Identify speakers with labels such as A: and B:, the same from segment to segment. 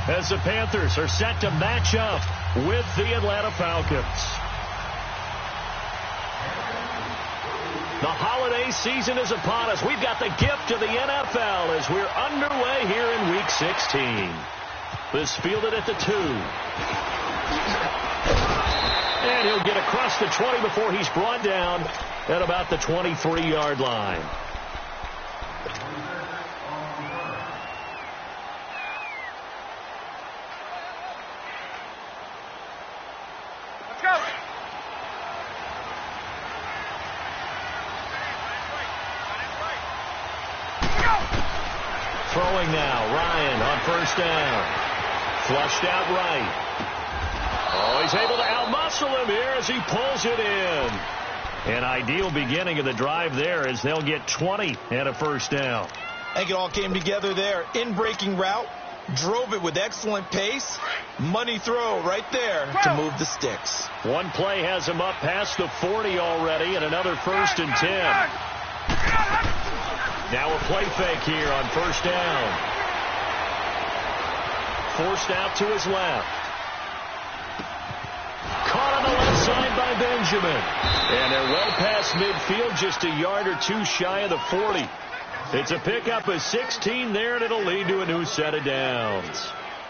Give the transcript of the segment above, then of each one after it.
A: as the Panthers are set to match up with the Atlanta Falcons. The holiday season is upon us. We've got the gift of the NFL as we're underway here in Week 16. This fielded at the 2. And he'll get across the 20 before he's brought down at about the 23-yard line.
B: Let's go.
A: Throwing now, Ryan on first down. Flushed out right. Oh, he's able to outmuscle him here as he pulls it in. An ideal beginning of the drive there as they'll get 20 and a first down.
C: I think it all came together there. In-breaking route, drove it with excellent pace. Money throw right there to move the sticks.
A: One play has him up past the 40 already and another 1st and 10. Now a play fake here on first down. Forced out to his left. Caught on the left side by Benjamin. And they're well past midfield, just a yard or two shy of the 40. It's a pickup of 16 there, and it'll lead to a new set of downs.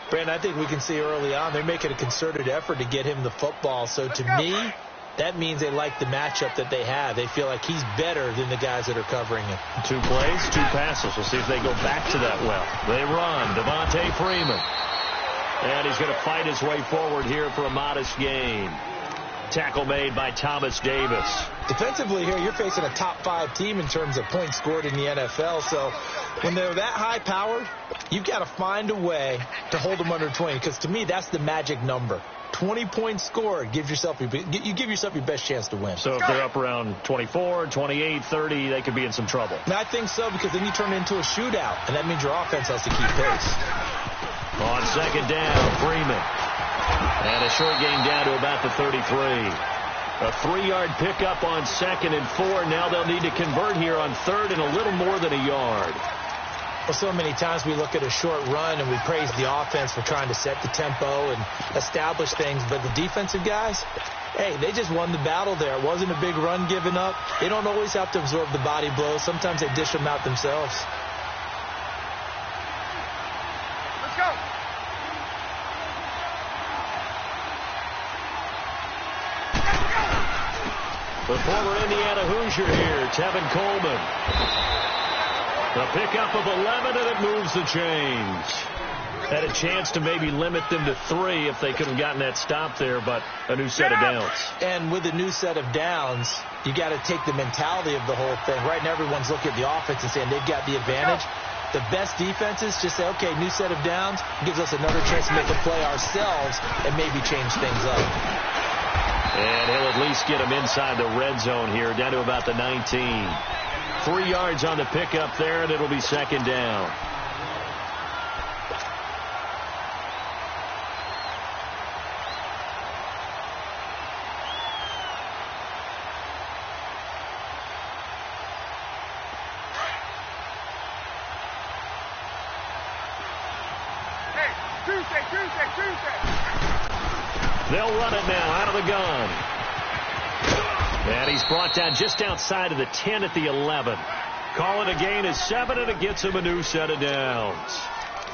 C: Brandon, I think we can see early on they're making a concerted effort to get him the football. So to me, that means they like the matchup that they have. They feel like he's better than the guys that are covering him.
A: 2 plays, 2 passes. We'll see if they go back to that well. They run. Devontae Freeman. And he's going to fight his way forward here for a modest gain. Tackle made by Thomas Davis.
C: Defensively here, you're facing a top 5 team in terms of points scored in the NFL. So when they're that high-powered, you've got to find a way to hold them under 20. Because to me, that's the magic number. 20 points scored, you give yourself your best chance to win.
A: So if they're up around 24, 28, 30, they could be in some trouble.
C: And I think so, because then you turn it into a shootout, and that means your offense has to keep pace.
A: On second down, Freeman. And a short gain down to about the 33. A 3-yard pickup on 2nd and 4. Now they'll need to convert here on 3rd and a little more than a yard.
C: Well, so many times we look at a short run and we praise the offense for trying to set the tempo and establish things. But the defensive guys, hey, they just won the battle there. It wasn't a big run given up. They don't always have to absorb the body blows. Sometimes they dish them out themselves.
B: Let's go.
A: The former Indiana Hoosier here, Tevin Coleman. The pickup of 11, and it moves the chains. Had a chance to maybe limit them to 3 if they could have gotten that stop there, but a new set of downs.
C: And with a new set of downs, you got to take the mentality of the whole thing. Right now, everyone's looking at the offense and saying they've got the advantage. The best defenses just say, okay, new set of downs gives us another chance to make a play ourselves and maybe change things up.
A: And he'll at least get him inside the red zone here, down to about the 19. 3 yards on the pickup there, and it'll be 2nd down.
B: Hey, Tuesday.
A: They'll run it now out of the gun. And he's brought down just outside of the 10 at the 11. Call it a gain of 7, and it gets him a new set of downs.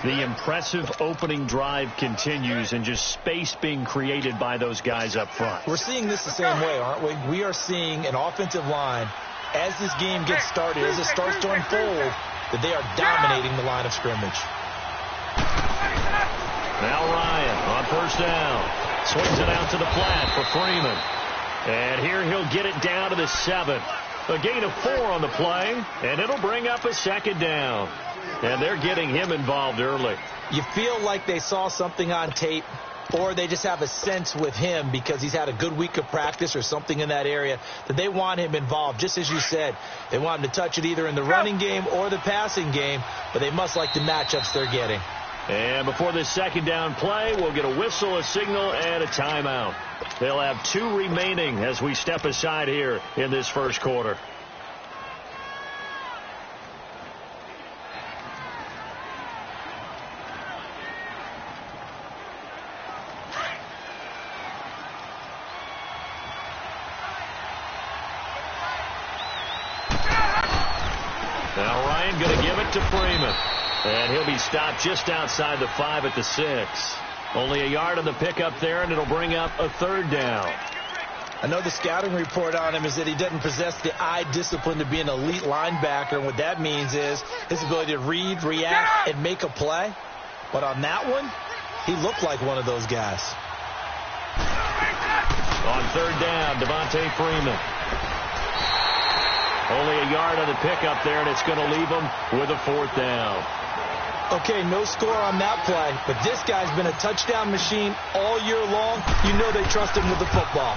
A: The impressive opening drive continues, and just space being created by those guys up front.
C: We're seeing this the same way, aren't we? We are seeing an offensive line, as this game gets started, as it starts to unfold, that they are dominating the line of scrimmage.
A: Now Ryan on first down. Swings it out to the flat for Freeman. And here he'll get it down to the 7. A gain of 4 on the play, and it'll bring up a 2nd down. And they're getting him involved early.
C: You feel like they saw something on tape, or they just have a sense with him because he's had a good week of practice or something in that area that they want him involved. Just as you said, they want him to touch it either in the running game or the passing game, but they must like the matchups they're getting.
A: And before this 2nd down play, we'll get a whistle, a signal, and a timeout. They'll have 2 remaining as we step aside here in this first quarter. it to Freeman. And he'll be stopped just outside the 5 at the 6. Only a yard on the pickup there, and it'll bring up a 3rd down.
C: I know the scouting report on him is that he doesn't possess the eye discipline to be an elite linebacker, and what that means is his ability to read, react, and make a play. But on that one, he looked like one of those guys.
A: On 3rd down, Devontae Freeman. Only a yard on the pickup there, and it's going to leave him with a 4th down.
C: Okay, no score on that play, but this guy's been a touchdown machine all year long. You know they trust him with the football.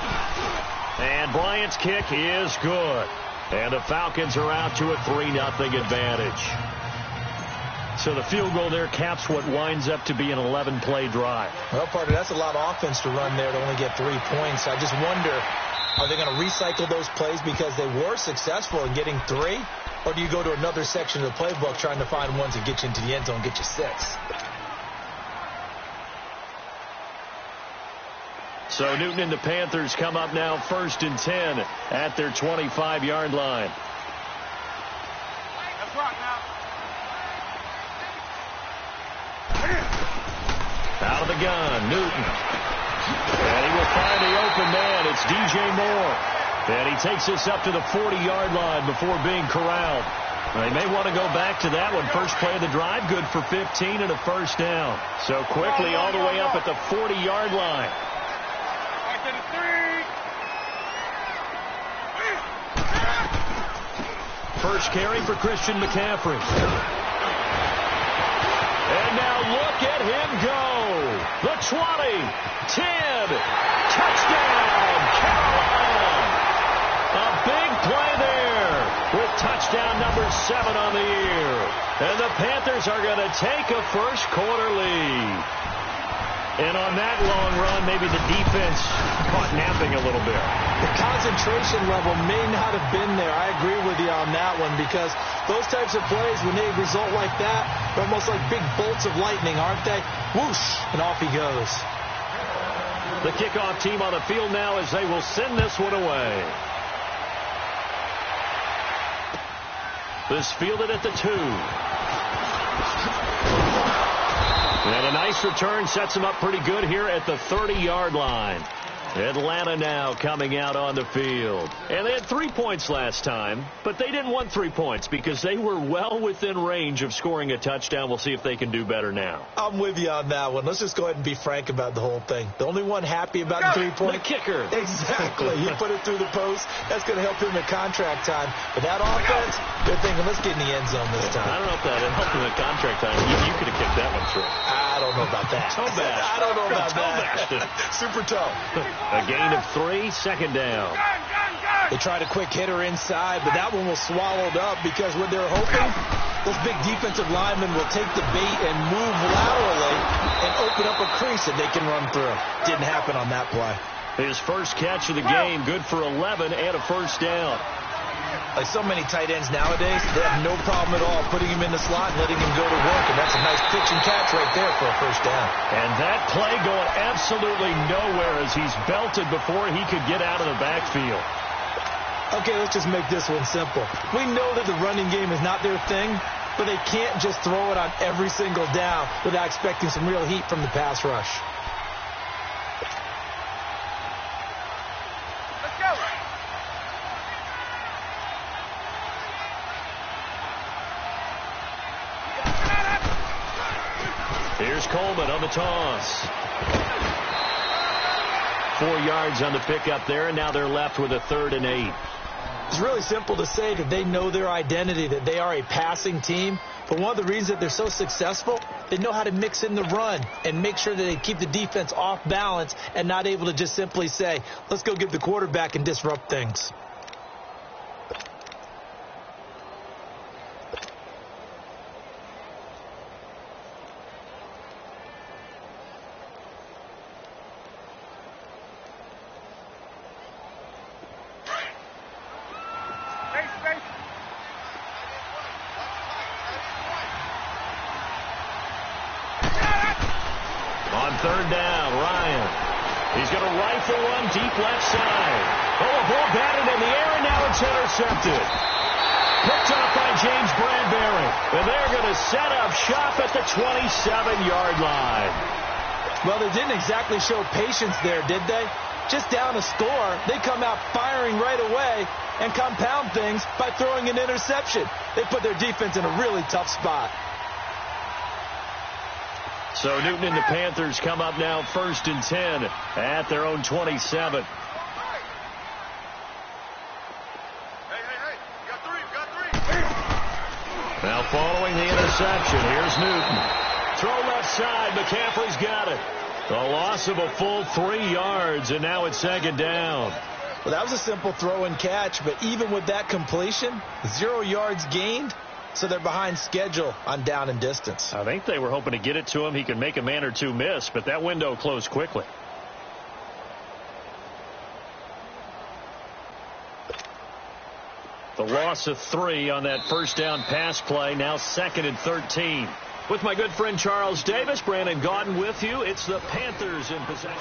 A: And Bryant's kick is good. And the Falcons are out to a 3-0 advantage. So the field goal there caps what winds up to be an 11-play drive.
C: Well, partner, that's a lot of offense to run there to only get 3 points. I just wonder, are they going to recycle those plays because they were successful in getting 3? Or do you go to another section of the playbook trying to find ones that get you into the end zone and get you 6?
A: So Newton and the Panthers come up now 1st and 10 at their 25-yard line.
B: Let's rock now.
A: Out of the gun, Newton. And he will find the open man. It's DJ Moore. And he takes this up to the 40-yard line before being corralled. They may want to go back to that one. First play of the drive, good for 15 and a 1st down. So quickly all the way up at the 40-yard line.
B: Back to the 3.
A: First carry for Christian McCaffrey. And now look at him go. The 20, 10, touchdown, Carolina. A big play there with touchdown number 7 on the year. And the Panthers are going to take a first quarter lead. And on that long run, maybe the defense caught napping a little bit.
C: The concentration level may not have been there. I agree with you on that one because those types of plays, when they result like that, they're almost like big bolts of lightning, aren't they? Whoosh, and off he goes.
A: The kickoff team on the field now as they will send this one away. This fielded at the 2. And a nice return sets him up pretty good here at the 30-yard line. Atlanta now coming out on the field. And they had 3 points last time, but they didn't want 3 points because they were well within range of scoring a touchdown. We'll see if they can do better now.
C: I'm with you on that one. Let's just go ahead and be frank about the whole thing. The only one happy about the 3-point.
A: The kicker.
C: Exactly. He put it through the post. That's going to help him at contract time. But that offense, they're thinking, let's get in the end zone this time.
A: I don't know if that helped him at contract time. You could have kicked that one through.
C: I don't know about that.
A: Toe bash.
C: I don't know about
A: that.
C: Super toe.
A: A gain of 3, 2nd down.
C: They tried a quick hitter inside, but that one was swallowed up because what they're hoping, those big defensive linemen will take the bait and move laterally and open up a crease that they can run through. Didn't happen on that play.
A: His first catch of the game, good for 11 and a 1st down.
C: Like so many tight ends nowadays, they have no problem at all putting him in the slot and letting him go to work, and that's a nice pitch and catch right there for a 1st down. And
A: that play going absolutely nowhere as he's belted before he could get out of the backfield.
C: Okay, let's just make this one simple. We know that the running game is not their thing, but they can't just throw it on every single down without expecting some real heat from the pass rush.
B: Let's go.
A: Here's Coleman on the toss. 4 yards on the pickup there, and now they're left with a 3rd and 8.
C: It's really simple to say that they know their identity, that they are a passing team. But one of the reasons that they're so successful, they know how to mix in the run and make sure that they keep the defense off balance and not able to just simply say, let's go get the quarterback and disrupt things.
A: On 3rd down, Ryan. He's going to rifle one deep left side. Oh, a ball batted in the air, and now it's intercepted. Picked off by James Bradbury. And they're going to set up shop at the 27-yard line.
C: Well, they didn't exactly show patience there, did they? Just down a score, they come out firing right away and compound things by throwing an interception. They put their defense in a really tough spot.
A: So Newton and the Panthers come up now 1st and 10 at their own 27.
B: Hey, you got three.
A: Now following the interception, here's Newton. Throw left side, McCaffrey's got it. A loss of a full 3 yards, and now it's 2nd down.
C: Well, that was a simple throw and catch, but even with that completion, 0 yards gained, so they're behind schedule on down and distance.
A: I think they were hoping to get it to him. He could make a man or two miss, but that window closed quickly. The loss of 3 on that first down pass play, now 2nd and 13. With my good friend Charles Davis, Brandon Gaudin with you. It's the Panthers in possession.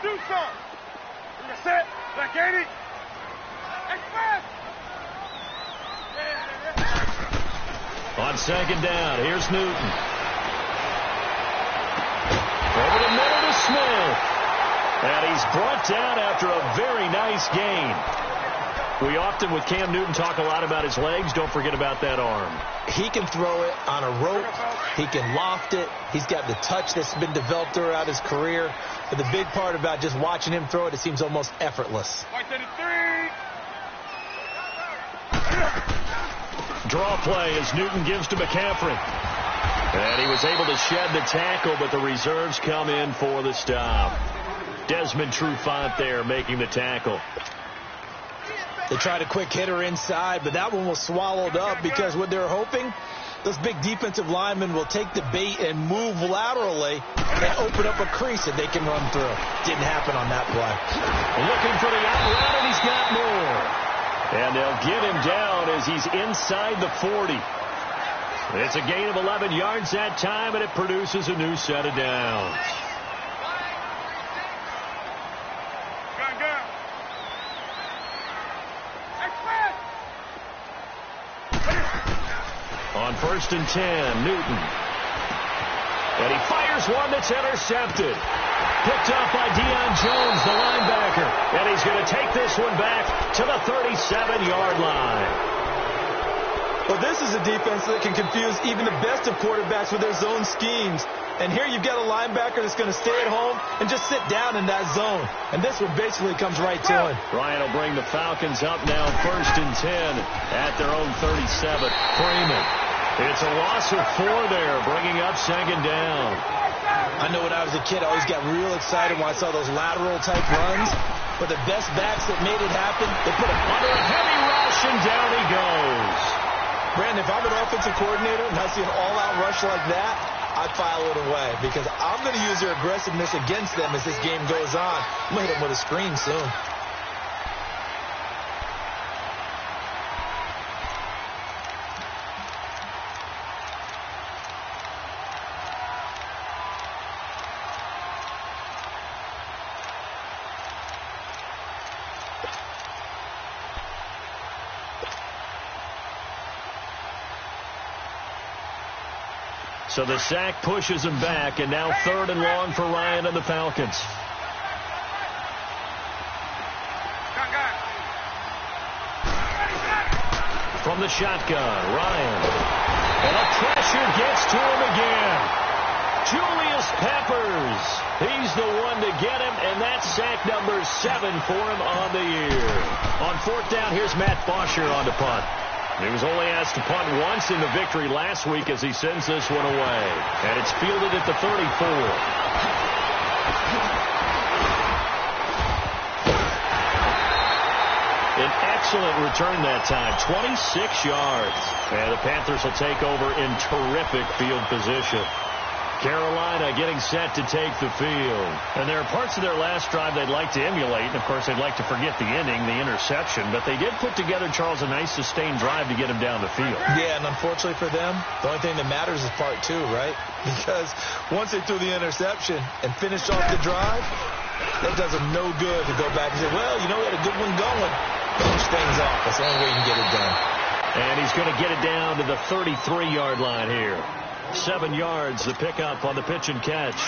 B: Do something. You set. Like 80. Express.
A: On 2nd down, here's Newton. Over the middle to Smith. And he's brought down after a very nice gain. We often, with Cam Newton, talk a lot about his legs. Don't forget about that arm.
C: He can throw it on a rope. He can loft it. He's got the touch that's been developed throughout his career. But the big part about just watching him throw it, it seems almost effortless.
A: Draw play as Newton gives to McCaffrey. And he was able to shed the tackle, but the reserves come in for the stop. Desmond Trufant there making the tackle.
C: They tried a quick hitter inside, but that one was swallowed up because what they're hoping, those big defensive linemen will take the bait and move laterally and open up a crease that they can run through. Didn't happen on that play.
A: Looking for the out route, and he's got more. And they'll get him down as he's inside the 40. It's a gain of 11 yards that time, and it produces a new set of downs. On 1st and 10, Newton. And he fires one that's intercepted. Picked off by Deion Jones, the linebacker. And he's going to take this one back to the 37-yard line.
C: Well, this is a defense that can confuse even the best of quarterbacks with their zone schemes. And here you've got a linebacker that's going to stay at home and just sit down in that zone. And this one basically comes right to him.
A: Ryan will bring the Falcons up now 1st and 10 at their own 37. Freeman. It's a loss of 4 there, bringing up 2nd down.
C: I know when I was a kid, I always got real excited when I saw those lateral-type runs. But the best backs that made it happen, they put him
A: under a heavy rush, and down he goes.
C: Brandon, if I'm an offensive coordinator and I see an all-out rush like that, I'd file it away because I'm going to use their aggressiveness against them as this game goes on. I'm going to hit them with a screen soon.
A: So the sack pushes him back, and now 3rd and long for Ryan and the Falcons. From the shotgun, Ryan. And the pressure gets to him again. Julius Peppers. He's the one to get him, and that's sack number 7 for him on the year. On 4th down, here's Matt Bosher on the punt. He was only asked to punt once in the victory last week as he sends this one away. And it's fielded at the 34. An excellent return that time, 26 yards. And the Panthers will take over in terrific field position. Carolina getting set to take the field. And there are parts of their last drive they'd like to emulate. And, of course, they'd like to forget the ending, the interception. But they did put together, Charles, a nice sustained drive to get him down the field.
C: Yeah, and unfortunately for them, the only thing that matters is part two, right? Because once they threw the interception and finished off the drive, that does them no good to go back and say, well, you know, we had a good one going. Finish things off. That's the only way you can get it done.
A: And he's going to get it down to the 33-yard line here. 7 yards, the pickup on the pitch and catch.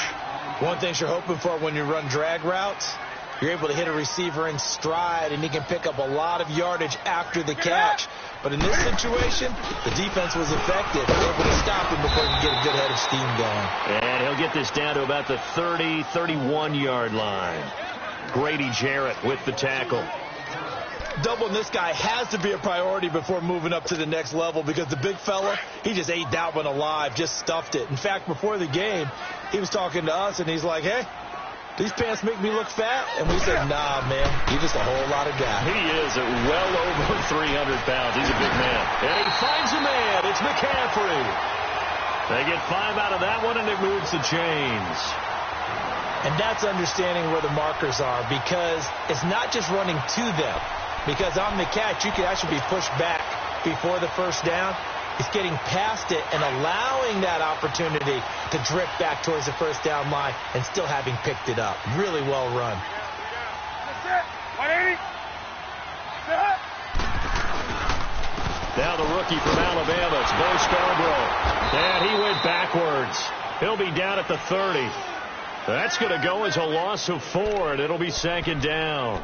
C: One thing you're hoping for when you run drag routes, you're able to hit a receiver in stride, and he can pick up a lot of yardage after the catch. But in this situation, the defense was effective. They were able to stop him before he could get a good head of steam going.
A: And he'll get this down to about the 30, 31-yard line. Grady Jarrett with the tackle.
C: Doubling this guy has to be a priority before moving up to the next level, because the big fella, he just ate that one alive, just stuffed it. In fact, before the game, he was talking to us, and he's like, hey, these pants make me look fat. And we said, nah, man, you're just a whole lot of guy.
A: He is at well over 300 pounds. He's a big man. And he finds a man. It's McCaffrey. They get 5 out of that one, and it moves the chains.
C: And that's understanding where the markers are, because it's not just running to them. Because on the catch, you could actually be pushed back before the first down. It's getting past it and allowing that opportunity to drift back towards the first down line and still having picked it up. Really well run.
A: Now the rookie from Alabama, it's Bo Scarborough. And he went backwards. He'll be down at the 30. That's going to go as a loss of 4, and it'll be 2nd down.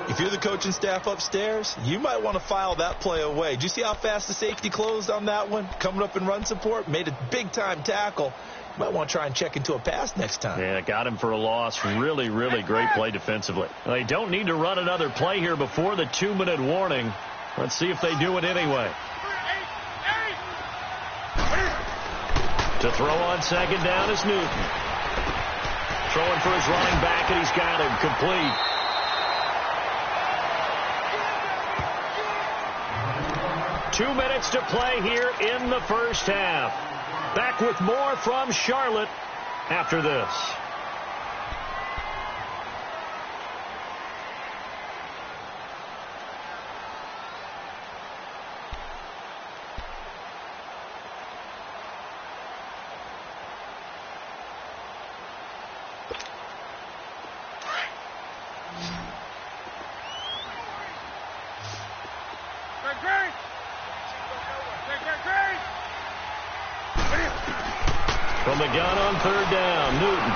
C: If you're the coaching staff upstairs, you might want to file that play away. Did you see how fast the safety closed on that one? Coming up in run support, made a big-time tackle. You might want to try and check into a pass next time.
A: Yeah, got him for a loss. Really, really great play defensively. They don't need to run another play here before the 2-minute warning. Let's see if they do it anyway. To throw on 2nd down is Newton. Throwing for his running back, and he's got him complete. 2 minutes to play here in the first half. Back with more from Charlotte after this. From the gun on 3rd down, Newton.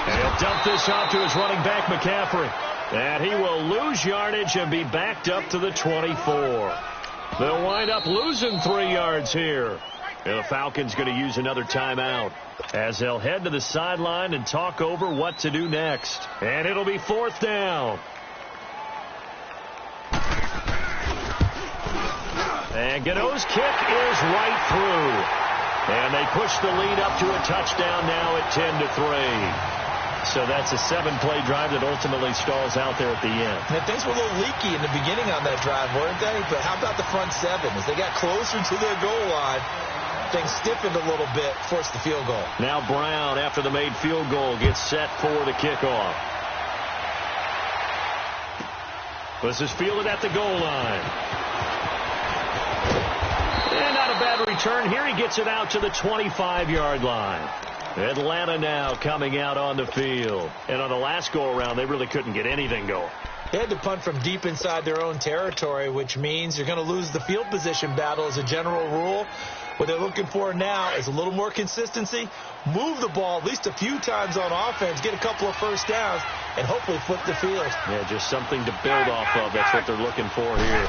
A: And he'll dump this off to his running back, McCaffrey. And he will lose yardage and be backed up to the 24. They'll wind up losing 3 yards here. And the Falcons going to use another timeout as they'll head to the sideline and talk over what to do next. And it'll be 4th down. And Gano's kick is right through. And they push the lead up to a touchdown now at 10-3. So that's a 7-play drive that ultimately stalls out there at the end.
C: And things were a little leaky in the beginning on that drive, weren't they? But how about the front 7? As they got closer to their goal line, things stiffened a little bit, forced the field goal.
A: Now Brown, after the made field goal, gets set for the kickoff. This is fielded at the goal line. And not a bad return here. He gets it out to the 25-yard line. Atlanta now coming out on the field. And on the last go-around, they really couldn't get anything going.
C: They had to punt from deep inside their own territory, which means you're going to lose the field position battle as a general rule. What they're looking for now is a little more consistency, move the ball at least a few times on offense, get a couple of first downs, and hopefully flip the field.
A: Yeah, just something to build off of. That's what they're looking for here.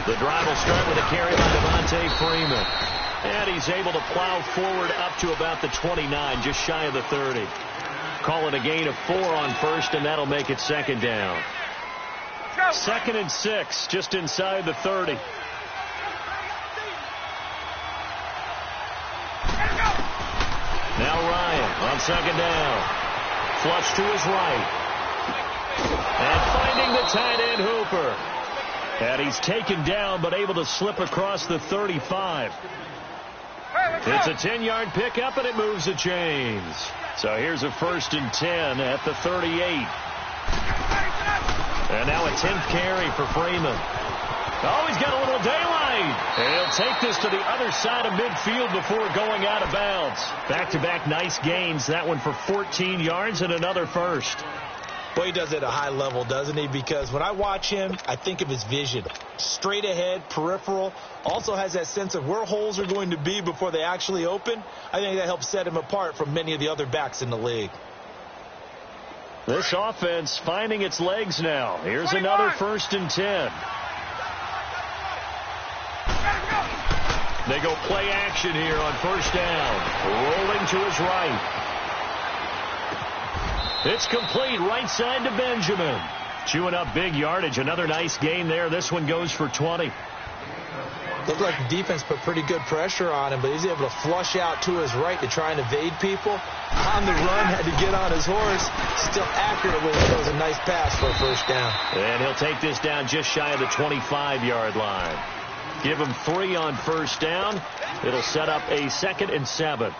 A: The drive will start with a carry by Devontae Freeman. And he's able to plow forward up to about the 29, just shy of the 30. Call it a gain of 4 on first, and that'll make it 2nd down. 2nd and 6, just inside the 30. Now Ryan on 2nd down. Flush to his right. And finding the tight end Hooper. And he's taken down, but able to slip across the 35. It's a 10-yard pickup, and it moves the chains. So here's a 1st and 10 at the 38. And now a 10th carry for Freeman. Oh, he's got a little daylight. And he'll take this to the other side of midfield before going out of bounds. Back-to-back nice gains. That one for 14 yards and another first.
C: Well, he does it at a high level, doesn't he? Because when I watch him, I think of his vision. Straight ahead, peripheral. Also has that sense of where holes are going to be before they actually open. I think that helps set him apart from many of the other backs in the league.
A: This offense finding its legs now. Here's another 1st and 10. They go play action here on 1st down. Rolling to his right. It's complete right side to Benjamin. Chewing up big yardage. Another nice gain there. This one goes for 20.
C: Looked like the defense put pretty good pressure on him, but he's able to flush out to his right to try and evade people. On the run, had to get on his horse. Still accurate with it. That was a nice pass for a 1st down.
A: And he'll take this down just shy of the 25-yard line. Give him 3 on 1st down. It'll set up a 2nd and 7.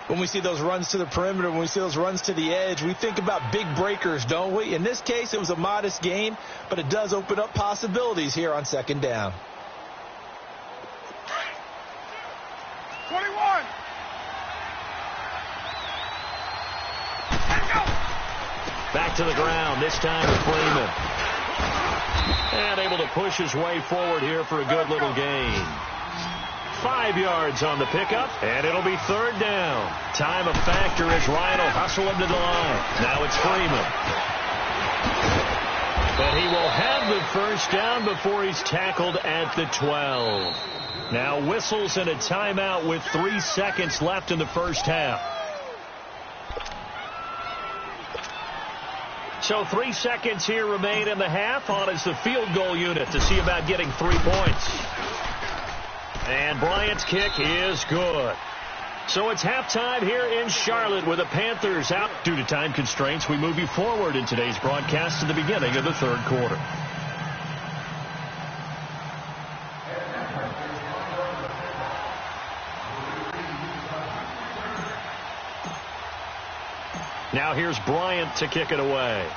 C: When we see those runs to the perimeter, when we see those runs to the edge, we think about big breakers, don't we? In this case, it was a modest gain, but it does open up possibilities here on 2nd down.
B: 21.
A: Back to the ground, this time to Freeman. And able to push his way forward here for a good little gain. 5 yards on the pickup, and it'll be 3rd down. Time a factor as Ryan will hustle him to the line. Now it's Freeman. But he will have the 1st down before he's tackled at the 12. Now whistles and a timeout with 3 seconds left in the 1st half. So 3 seconds here remain in the half. On is the field goal unit to see about getting 3 points. And Bryant's kick is good. So it's halftime here in Charlotte with the Panthers out. Due to time constraints, we move you forward in today's broadcast to the beginning of the 3rd quarter. Now here's Bryant to kick it away.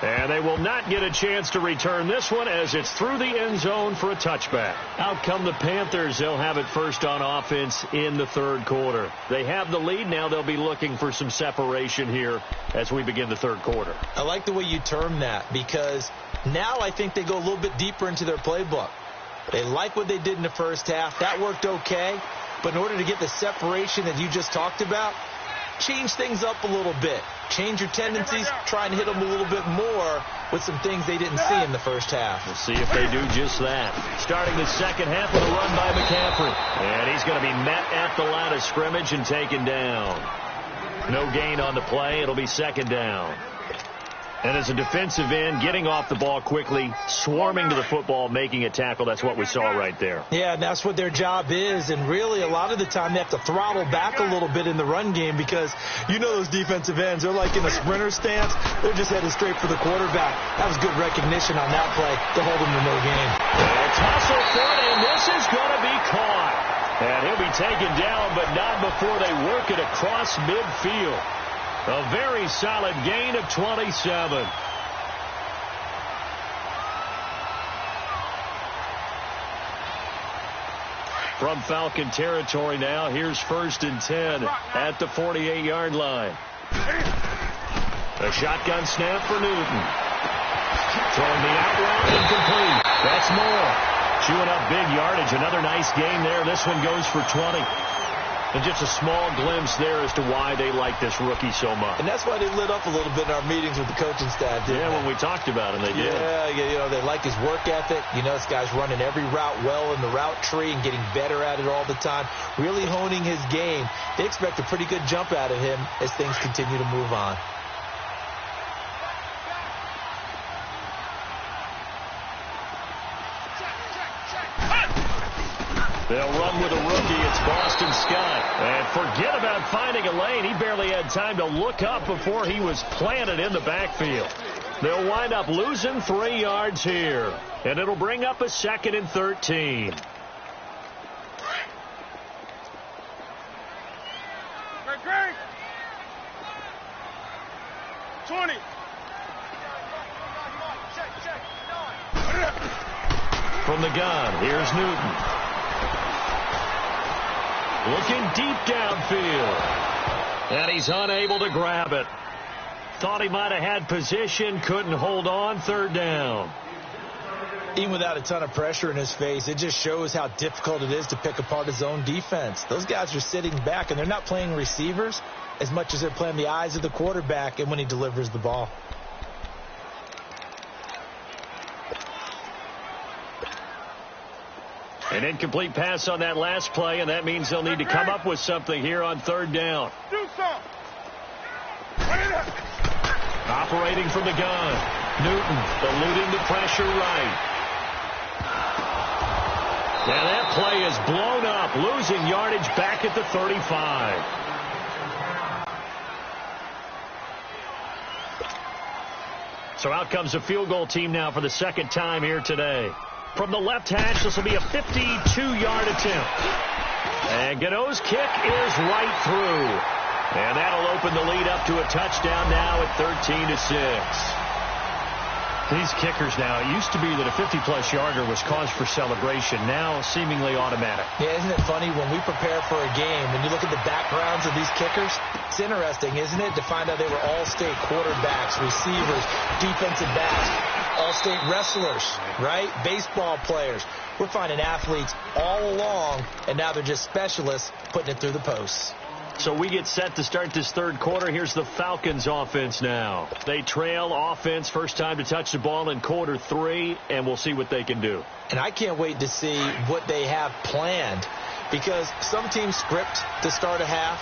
A: And they will not get a chance to return this one as it's through the end zone for a touchback. Out come the Panthers. They'll have it first on offense in the 3rd quarter. They have the lead. Now they'll be looking for some separation here as we begin the 3rd quarter.
C: I like the way you term that because now I think they go a little bit deeper into their playbook. They like what they did in the 1st half. That worked okay. But in order to get the separation that you just talked about, change things up a little bit. Change your tendencies. Try and hit them a little bit more with some things they didn't see in the 1st half.
A: We'll see if they do just that. Starting the 2nd half with a run by McCaffrey. And he's going to be met at the line of scrimmage and taken down. No gain on the play. It'll be 2nd down. And as a defensive end, getting off the ball quickly, swarming to the football, making a tackle, that's what we saw right there.
C: Yeah, and that's what their job is. And really, a lot of the time, they have to throttle back a little bit in the run game because you know those defensive ends, they're like in a sprinter stance. They're just headed straight for the quarterback. That was good recognition on that play to hold them to no gain.
A: A tussle for it, and this is going to be caught. And he'll be taken down, but not before they work it across midfield. A very solid gain of 27. From Falcon territory now, here's 1st and 10 at the 48-yard line. A shotgun snap for Newton. Throwing the out route incomplete. That's Moore. Chewing up big yardage. Another nice gain there. This one goes for 20. And just a small glimpse there as to why they like this rookie so much.
C: And that's why they lit up a little bit in our meetings with the coaching staff, didn't they?
A: When we talked about him, they did.
C: Yeah, they like his work ethic. You know, this guy's running every route well in the route tree and getting better at it all the time, really honing his game. They expect a pretty good jump out of him as things continue to move on.
A: They'll run with a rookie. It's Boston Scott. And forget about finding a lane. He barely had time to look up before he was planted in the backfield. They'll wind up losing 3 yards here, and it'll bring up a 2nd and 13.
B: Great. 20.
A: From the gun, here's Newton. Looking deep downfield. And he's unable to grab it. Thought he might have had position, couldn't hold on, 3rd down.
C: Even without a ton of pressure in his face, it just shows how difficult it is to pick apart his own defense. Those guys are sitting back, and they're not playing receivers as much as they're playing the eyes of the quarterback and when he delivers the ball.
A: An incomplete pass on that last play, and that means they'll need to come up with something here on 3rd down.
B: Do something.
A: Operating from the gun. Newton eluding the pressure right. And that play is blown up, losing yardage back at the 35. So out comes a field goal team now for the 2nd time here today. From the left hash, this will be a 52-yard attempt. And Gano's kick is right through. And that'll open the lead up to a touchdown now at 13-6. These kickers now, it used to be that a 50-plus yarder was cause for celebration. Now seemingly automatic.
C: Yeah, isn't it funny when we prepare for a game, when you look at the backgrounds of these kickers, it's interesting, isn't it, to find out they were all-state quarterbacks, receivers, defensive backs, all-state wrestlers, right? Baseball players. We're finding athletes all along, and now they're just specialists putting it through the posts.
A: So we get set to start this 3rd quarter. Here's the Falcons offense now. They trail offense, first time to touch the ball in quarter 3, and we'll see what they can do.
C: And I can't wait to see what they have planned, because some teams script to start a half.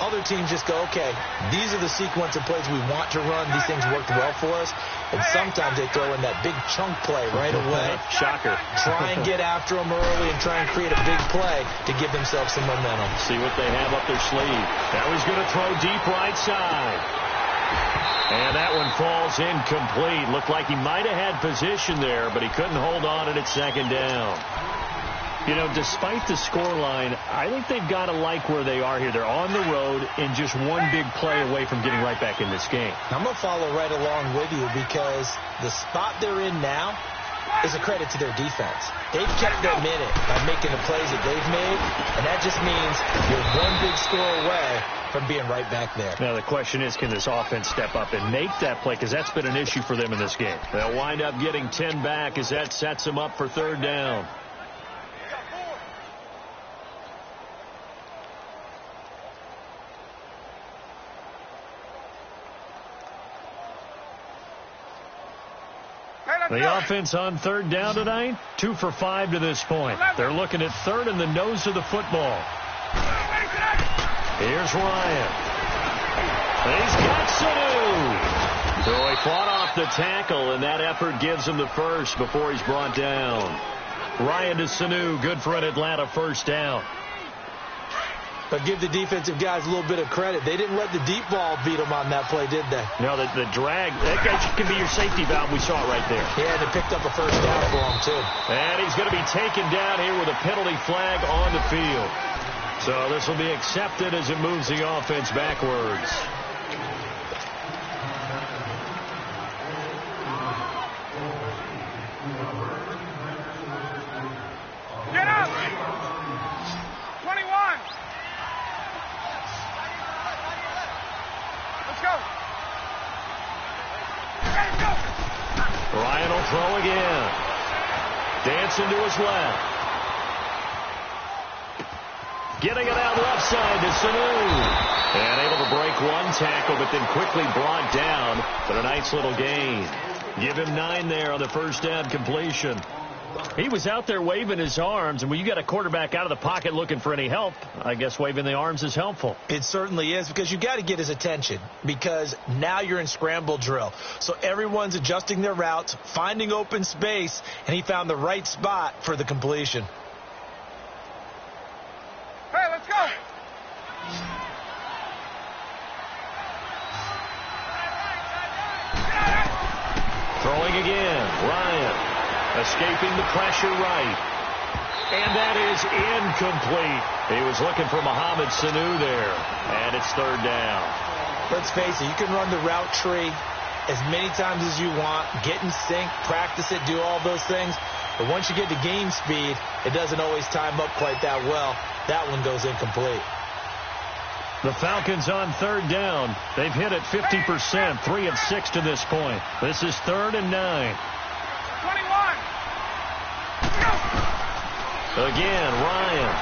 C: Other teams just go, okay, these are the sequence of plays we want to run. These things worked well for us. And sometimes they throw in that big chunk play right away.
A: Shocker.
C: Try and get after them early and try and create a big play to give themselves some momentum.
A: See what they have up their sleeve. Now he's going to throw deep right side. And that one falls incomplete. Looked like he might have had position there, but he couldn't hold on it at 2nd down. You know, despite the scoreline, I think they've got to like where they are here. They're on the road and just one big play away from getting right back in this game.
C: I'm going to follow right along with you, because the spot they're in now is a credit to their defense. They've kept them in it by making the plays that they've made, and that just means you're one big score away from being right back there.
A: Now the question is, can this offense step up and make that play, because that's been an issue for them in this game. They'll wind up getting 10 back as that sets them up for 3rd down. The offense on 3rd down tonight, 2 for 5 to this point. They're looking at 3rd in the nose of the football. Here's Ryan. He's got Sanu. So he fought off the tackle, and that effort gives him the first before he's brought down. Ryan to Sanu, good for an Atlanta 1st down.
C: But give the defensive guys a little bit of credit. They didn't let the deep ball beat them on that play, did they?
A: No, the drag, that guy can be your safety valve. We saw it right there.
C: Yeah, and they picked up a 1st down for him, too.
A: And he's going to be taken down here with a penalty flag on the field. So this will be accepted as it moves the offense backwards.
B: Get up! 21! Let's go!
A: Ryan will throw again. Dancing to his left. Getting it out left side to Sanu. And able to break one tackle, but then quickly brought down. But a nice little gain. Give him 9 there on the 1st down completion. He was out there waving his arms, and when you got a quarterback out of the pocket looking for any help, I guess waving the arms is helpful.
C: It certainly is, because you got to get his attention, because now you're in scramble drill. So everyone's adjusting their routes, finding open space, and he found the right spot for the completion.
B: Hey, let's go!
A: again. Ryan escaping the pressure right. And that is incomplete. He was looking for Mohamed Sanu there. And it's third down.
C: Let's face it, you can run the route tree as many times as you want, get in sync, practice it, do all those things. But once you get to game speed, it doesn't always time up quite that well. That one goes incomplete.
A: The Falcons on third down. They've hit it 50%, 3 of 6 to this point. This is 3rd and 9.
B: 21.
A: Again, Ryan.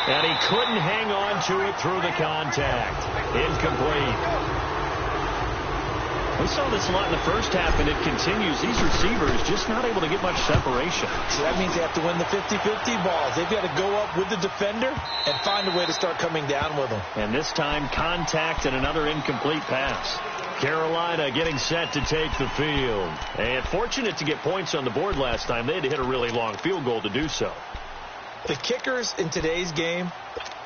A: And he couldn't hang on to it through the contact. Incomplete. We saw this a lot in the first half, and it continues. These receivers just not able to get much separation.
C: So that means they have to win the 50-50 balls. They've got to go up with the defender and find a way to start coming down with them.
A: And this time, contact and another incomplete pass. Carolina getting set to take the field. And fortunate to get points on the board last time. They had to hit a really long field goal to do so.
C: The kickers in today's game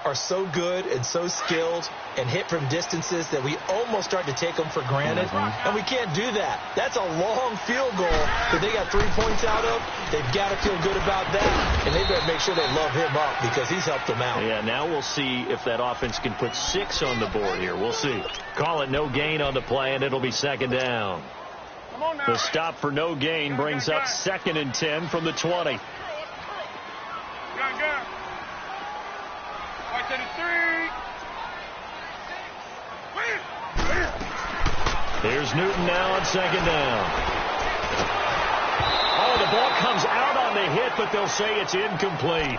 C: are so good and so skilled and hit from distances that we almost start to take them for granted. And we can't do that. That's a long field goal that they got 3 points out of. They've got to feel good about that, and they better make sure they love him up because he's helped them out.
A: Yeah, now we'll see if that offense can put 6 on the board here. We'll see. Call it no gain on the play, and it'll be 2nd down. The stop for no gain brings up 2nd and 10 from the 20. Here's Newton now on 2nd down. Oh, the ball comes out on the hit, but they'll say it's incomplete.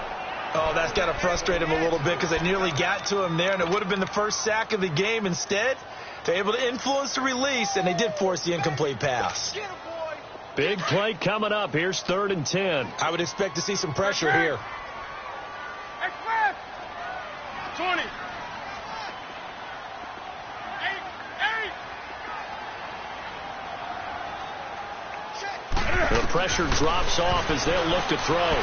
C: Oh, that's got to frustrate him a little bit because they nearly got to him there, and it would have been the first sack of the game. Instead, they're able to influence the release, and they did force the incomplete pass.
A: Big play coming up. Here's 3rd and 10.
C: I would expect to see some pressure here.
B: 20.
A: The pressure drops off as they'll look to throw.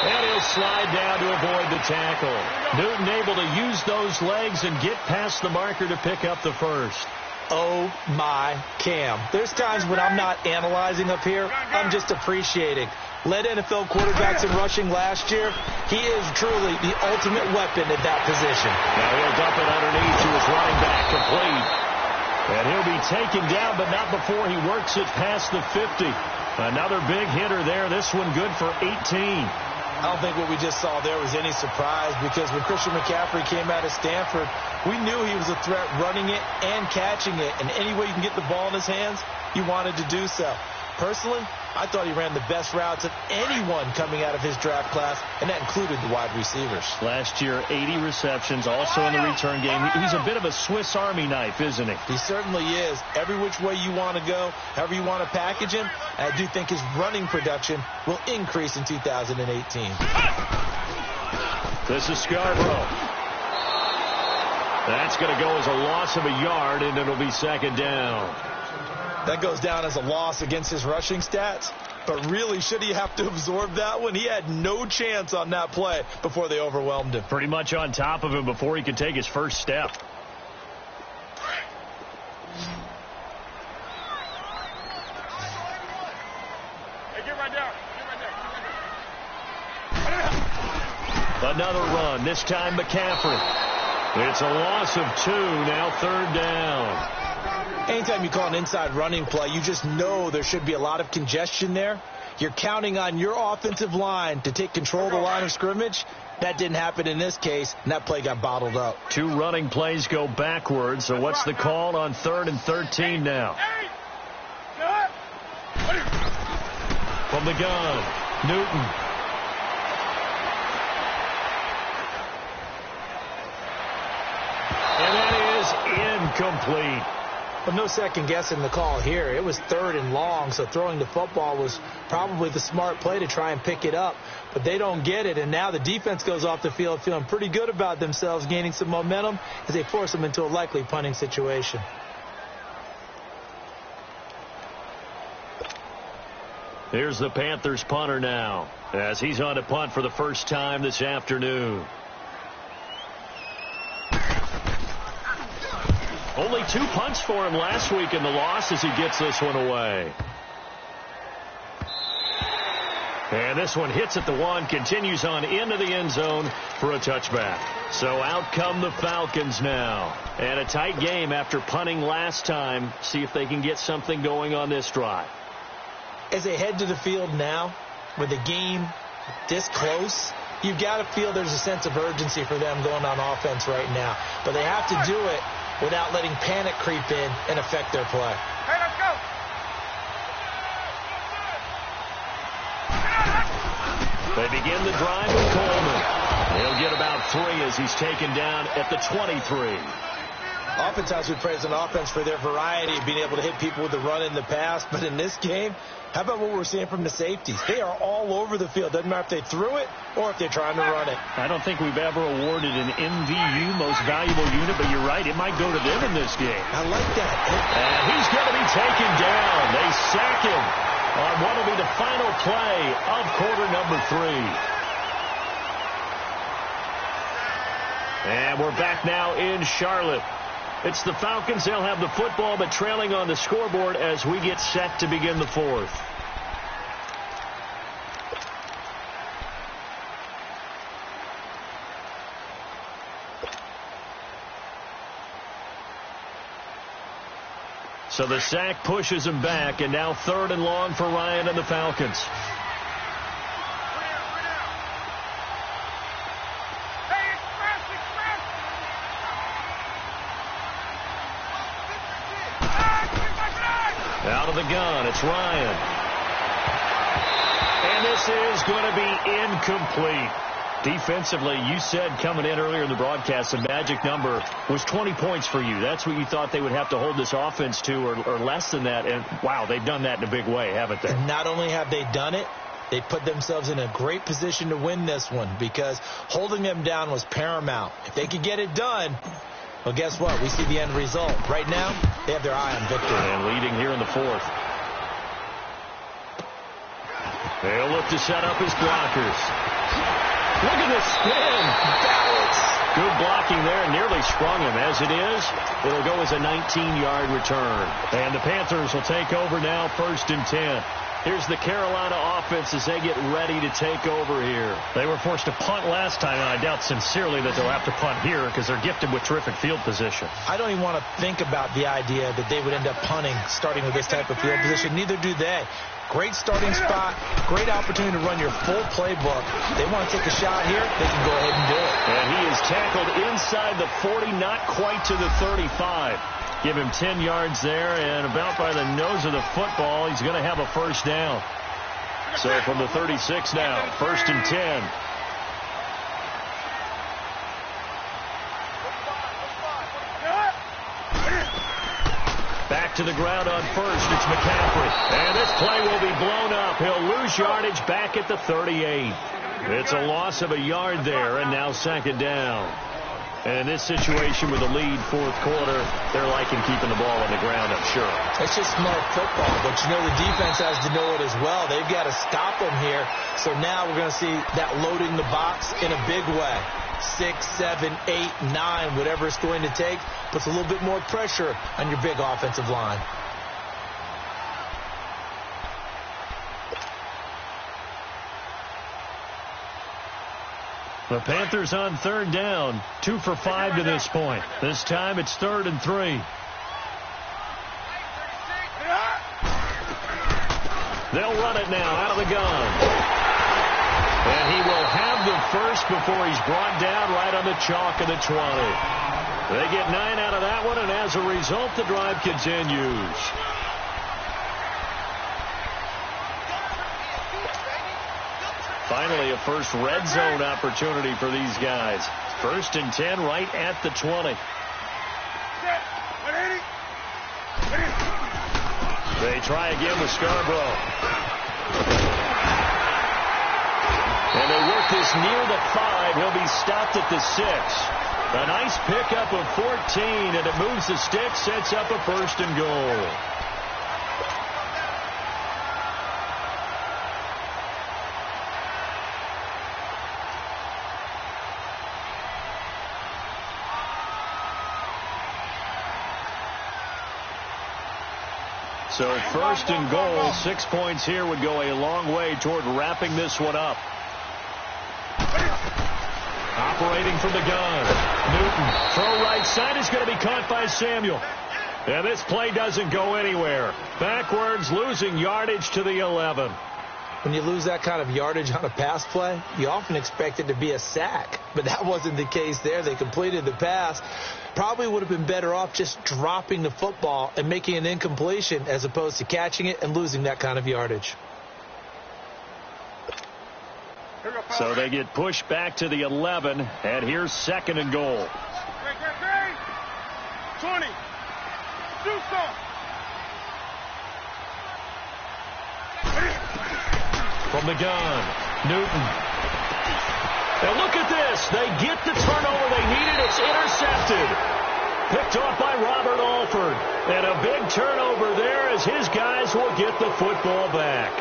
A: And he'll slide down to avoid the tackle. Newton able to use those legs and get past the marker to pick up the first.
C: Oh, my Cam. There's times when I'm not analyzing up here. I'm just appreciating. Led NFL quarterbacks in rushing last year. He is truly the ultimate weapon at that position.
A: Now he'll dump it underneath to his running back, complete. And he'll be taken down, but not before he works it past the 50. Another big hitter there. This one good for 18.
C: I don't think what we just saw there was any surprise because when Christian McCaffrey came out of Stanford, we knew he was a threat running it and catching it. And any way you can get the ball in his hands, he wanted to do so. Personally, I thought he ran the best routes of anyone coming out of his draft class, and that included the wide receivers.
A: Last year, 80 receptions, also in the return game. He's a bit of a Swiss Army knife, isn't he?
C: He certainly is. Every which way you want to go, however you want to package him, I do think his running production will increase in 2018.
A: This is Scarborough. That's going to go as a loss of a yard, and it'll be 2nd down.
C: That goes down as a loss against his rushing stats. But really, should he have to absorb that one? He had no chance on that play before they overwhelmed him.
A: Pretty much on top of him before he could take his first step.
B: Hey, get right down.
A: Another run, this time McCaffrey. It's a loss of 2, now 3rd down.
C: Anytime you call an inside running play, you just know there should be a lot of congestion there. You're counting on your offensive line to take control of the line of scrimmage. That didn't happen in this case, and that play got bottled up. 2
A: running plays go backwards, so what's the call on 3rd and 13 now? From the gun, Newton. And that is incomplete.
C: Well, no second guessing the call here. It was 3rd and long, so throwing the football was probably the smart play to try and pick it up. But they don't get it, and now the defense goes off the field feeling pretty good about themselves, gaining some momentum as they force them into a likely punting situation.
A: Here's the Panthers punter now, as he's on to punt for the first time this afternoon. Only 2 punts for him last week in the loss as he gets this one away. And this one hits at the 1, continues on into the end zone for a touchback. So out come the Falcons now. And a tight game after punting last time. See if they can get something going on this drive.
C: As they head to the field now, with the game this close, you've got to feel there's a sense of urgency for them going on offense right now. But they have to do it without letting panic creep in and affect their play.
B: Hey, let's go.
A: They begin the drive with Coleman. He'll get about 3 as he's taken down at the 23.
C: Oftentimes we praise an offense for their variety of being able to hit people with the run in the pass. But in this game, how about what we're seeing from the safeties? They are all over the field. Doesn't matter if they threw it or if they're trying to run it.
A: I don't think we've ever awarded an MVU, most valuable unit, but you're right, it might go to them in this game.
C: I like that.
A: And he's going to be taken down. They sack him on what will be the final play of quarter number 3. And we're back now in Charlotte. It's the Falcons. They'll have the football, but trailing on the scoreboard as we get set to begin the 4th. So the sack pushes him back, and now 3rd and long for Ryan and the Falcons. Out of the gun, it's Ryan. And this is going to be incomplete. Defensively, you said coming in earlier in the broadcast, the magic number was 20 points for you. That's what you thought they would have to hold this offense to, or less than that. And, wow, they've done that in a big way, haven't they?
C: And not only have they done it, they put themselves in a great position to win this one because holding them down was paramount. If they could get it done, well, guess what? We see the end result. Right now, they have their eye on victory.
A: And leading here in the 4th. They'll look to set up his blockers. Look at the spin. Balance. Good blocking there. Nearly sprung him. As it is, it'll go as a 19-yard return. And the Panthers will take over now, 1st and 10. Here's the Carolina offense as they get ready to take over here. They were forced to punt last time, and I doubt sincerely that they'll have to punt here because they're gifted with terrific field position.
C: I don't even want to think about the idea that they would end up punting starting with this type of field position. Neither do they. Great starting spot, great opportunity to run your full playbook. They want to take a shot here, they can go ahead and do it.
A: And he is tackled inside the 40, not quite to the 35. Give him 10 yards there, and about by the nose of the football, he's going to have a 1st down. So from the 36 now, 1st and 10. Back to the ground on 1st, it's McCaffrey. And this play will be blown up. He'll lose yardage back at the 38. It's a loss of a yard there, and now 2nd down. And in this situation with the lead 4th quarter, they're liking keeping the ball on the ground, I'm sure.
C: It's just smart football, but you know the defense has to know it as well. They've got to stop them here. So now we're going to see that loading the box in a big way. 6, 7, 8, 9, whatever it's going to take, puts a little bit more pressure on your big offensive line.
A: The Panthers on 3rd down, 2 for 5 to this point. This time it's 3rd and 3. They'll run it now out of the gun. And he will have the 1st before he's brought down right on the chalk of the 20. They get 9 out of that one, and as a result, the drive continues. Finally, a first red zone opportunity for these guys. 1st and 10 right at the 20. They try again with Scarborough. And they work this near the 5. He'll be stopped at the 6. A nice pickup of 14, and it moves the stick, sets up a 1st and goal. So first and goal, 6 points here would go a long way toward wrapping this one up. Operating from the gun. Newton, throw right side is going to be caught by Samuel. And this play doesn't go anywhere. Backwards, losing yardage to the 11.
C: When you lose that kind of yardage on a pass play, you often expect it to be a sack. But that wasn't the case there. They completed the pass. Probably would have been better off just dropping the football and making an incompletion as opposed to catching it and losing that kind of yardage.
B: So
A: they get pushed back to the 11, and here's second and goal.
B: 20. Do something.
A: From the gun, Newton. And look at this. They get the turnover they needed. It's intercepted. Picked off by Robert Alford. And a big turnover there as his guys will get the football back.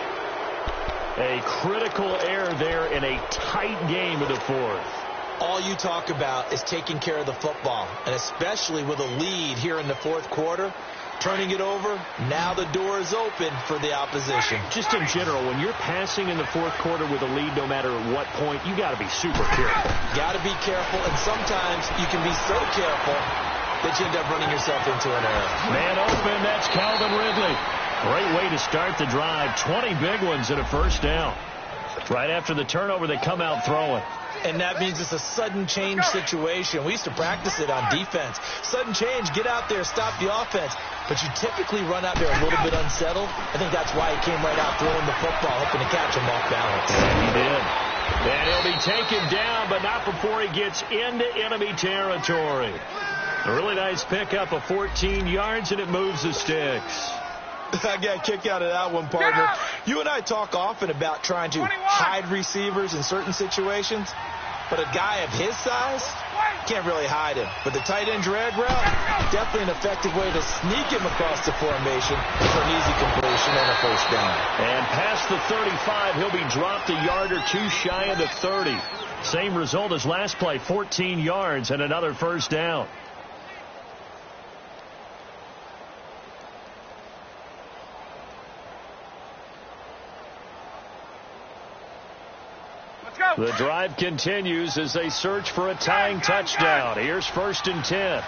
A: A critical error there in a tight game in the fourth.
C: All you talk about is taking care of the football, and especially with a lead here in the fourth quarter. Turning it over, now the door is open for the opposition.
A: Just in general, when you're passing in the fourth quarter with a lead, no matter at what point, you got to be super careful.
C: Got to be careful, and sometimes you can be so careful that you end up running yourself into an error.
A: Man open, that's Calvin Ridley. Great way to start the drive. 20 big ones and a first down. Right after the turnover, they come out throwing.
C: And that means it's a sudden change situation. We used to practice it on defense. Sudden change, get out there, stop the offense. But you typically run out there a little bit unsettled. I think that's why he came right out throwing the football, hoping to catch him off balance.
A: And he did. And he'll be taken down, but not before he gets into enemy territory. A really nice pickup of 14 yards, and it moves the sticks.
C: I got a kick out of that one, partner. You and I talk often about trying to hide receivers in certain situations, but a guy of his size can't really hide him. But the tight end drag route, definitely an effective way to sneak him across the formation for an easy completion and a first down.
A: And past the 35, he'll be dropped a yard or two shy of the 30. Same result as last play, 14 yards and another first down.
B: Let's go.
A: The drive continues as they search for a tying touchdown. Here's first and 10.